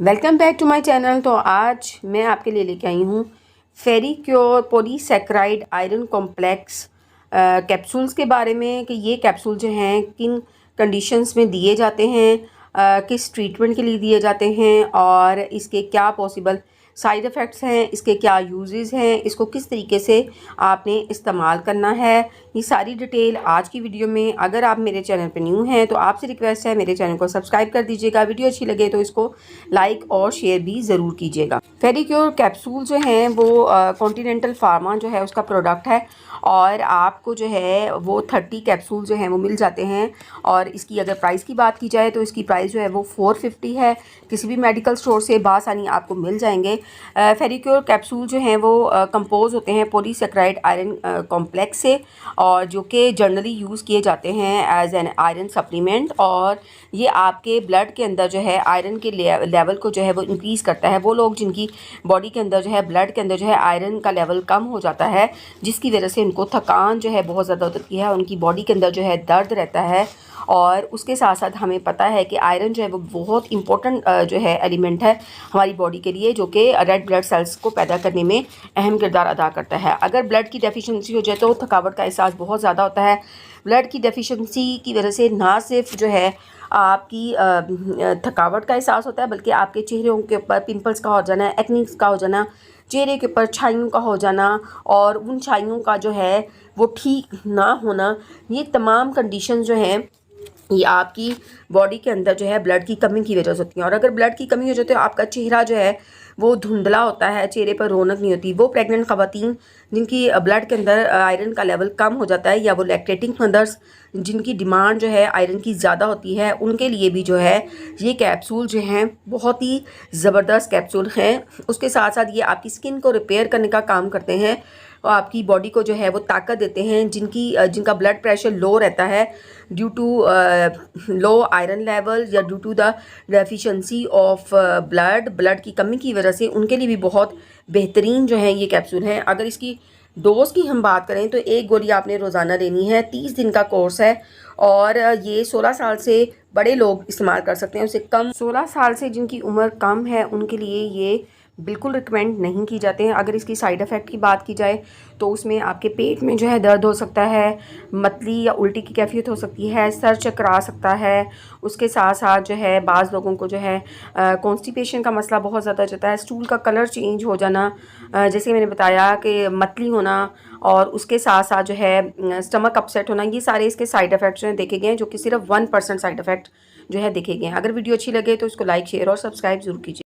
Welcome back to my channel. तो आज मैं आपके लिए लेके आई हूँ Ferricure polysaccharide iron complex capsules के बारे में कि ये कैप्सूल जो हैं किन कंडीशंस में दिए जाते हैं, किस ट्रीटमेंट के लिए दिए जाते हैं और इसके क्या पॉसिबल साइड इफ़ेक्ट्स हैं, इसके क्या यूजेस हैं, इसको किस तरीके से आपने इस्तेमाल करना है। ये सारी डिटेल आज की वीडियो में। अगर आप मेरे चैनल पर न्यू हैं तो आपसे रिक्वेस्ट है मेरे चैनल को सब्सक्राइब कर दीजिएगा। वीडियो अच्छी लगे तो इसको लाइक और शेयर भी ज़रूर कीजिएगा। फेरिक्योर कैप्सूल जो हैं वो कॉन्टिनेंटल फार्मा जो है उसका प्रोडक्ट है और आपको जो है वो 30 कैप्सूल जो हैं वो मिल जाते हैं। और इसकी अगर प्राइस की बात की जाए तो इसकी प्राइस जो है वो 450 है। किसी भी मेडिकल स्टोर से बासानी आपको मिल जाएंगे। फेरिक्योर कैप्सूल जो हैं वो कंपोज होते हैं पॉलीसैकेराइड आयरन कॉम्प्लेक्स से, और जो कि जनरली यूज़ किए जाते हैं एज एन आयरन सप्लीमेंट। और ये आपके ब्लड के अंदर जो है आयरन के लेवल को जो है वो इंक्रीज़ करता है। वो लोग जिनकी बॉडी के अंदर जो है ब्लड के अंदर जो है आयरन का लेवल कम हो जाता है, जिसकी वजह से उनको थकान जो है बहुत ज़्यादा होती है, उनकी बॉडी के अंदर जो है दर्द रहता है। और उसके साथ साथ हमें पता है कि आयरन जो है वो बहुत इंपॉर्टेंट जो है एलिमेंट है हमारी बॉडी के लिए, जो कि रेड ब्लड सेल्स को पैदा करने में अहम किरदार अदा करता है। अगर ब्लड की डेफिशिएंसी हो जाए तो थकावट का एहसास बहुत ज़्यादा होता है। ब्लड की डेफिशिएंसी की वजह से ना सिर्फ जो है आपकी थकावट का एहसास होता है, बल्कि आपके चेहरों के ऊपर पिंपल्स का हो जाना, एक्नीज का हो जाना, चेहरे के ऊपर छाइयों का हो जाना और उन छाइयों का जो है वो ठीक ना होना, ये तमाम कंडीशन जो हैं ये आपकी बॉडी के अंदर जो है ब्लड की कमी की वजह से होती है। और अगर ब्लड की कमी हो जाए तो आपका चेहरा जो है वो धुंधला होता है, चेहरे पर रौनक नहीं होती। वो प्रेग्नेंट ख़वातीन जिनकी ब्लड के अंदर आयरन का लेवल कम हो जाता है, या वो लैक्टेटिंग मदर्स जिनकी डिमांड जो है आयरन की ज़्यादा होती है, उनके लिए भी जो है ये कैप्सूल जो हैं बहुत ही ज़बरदस्त कैप्सूल हैं। उसके साथ साथ ये आपकी स्किन को रिपेयर करने का काम करते हैं और आपकी बॉडी को जो है वो ताकत देते हैं। जिनका ब्लड प्रेशर लो रहता है due to low iron level या due to the deficiency of blood की कमी की वजह से, उनके लिए भी बहुत बेहतरीन जो है ये कैप्सूल हैं। अगर इसकी डोज़ की हम बात करें तो एक गोली आपने रोज़ाना लेनी है। 30 दिन का कोर्स है और ये 16 साल से बड़े लोग इस्तेमाल कर सकते हैं। उससे कम 16 साल से जिनकी उम्र कम है उनके लिए ये बिल्कुल रिकमेंड नहीं की जाते हैं। अगर इसकी साइड इफ़ेक्ट की बात की जाए तो उसमें आपके पेट में जो है दर्द हो सकता है, मतली या उल्टी की कैफियत हो सकती है, सर चकरा सकता है। उसके साथ साथ जो है बाज़ लोगों को जो है कॉन्स्टिपेशन का मसला बहुत ज़्यादा जाता है, स्टूल का कलर चेंज हो जाना, जैसे मैंने बताया कि मतली होना, और उसके साथ साथ जो है स्टमक अपसेट होना। ये सारे इसके साइड इफ़ेक्ट्स जो हैं देखे गए हैं, जो कि सिर्फ 1% साइड इफ़ेक्ट जो है देखे गए हैं। अगर वीडियो अच्छी लगे तो इसको लाइक शेयर और सब्सक्राइब ज़रूर कीजिए।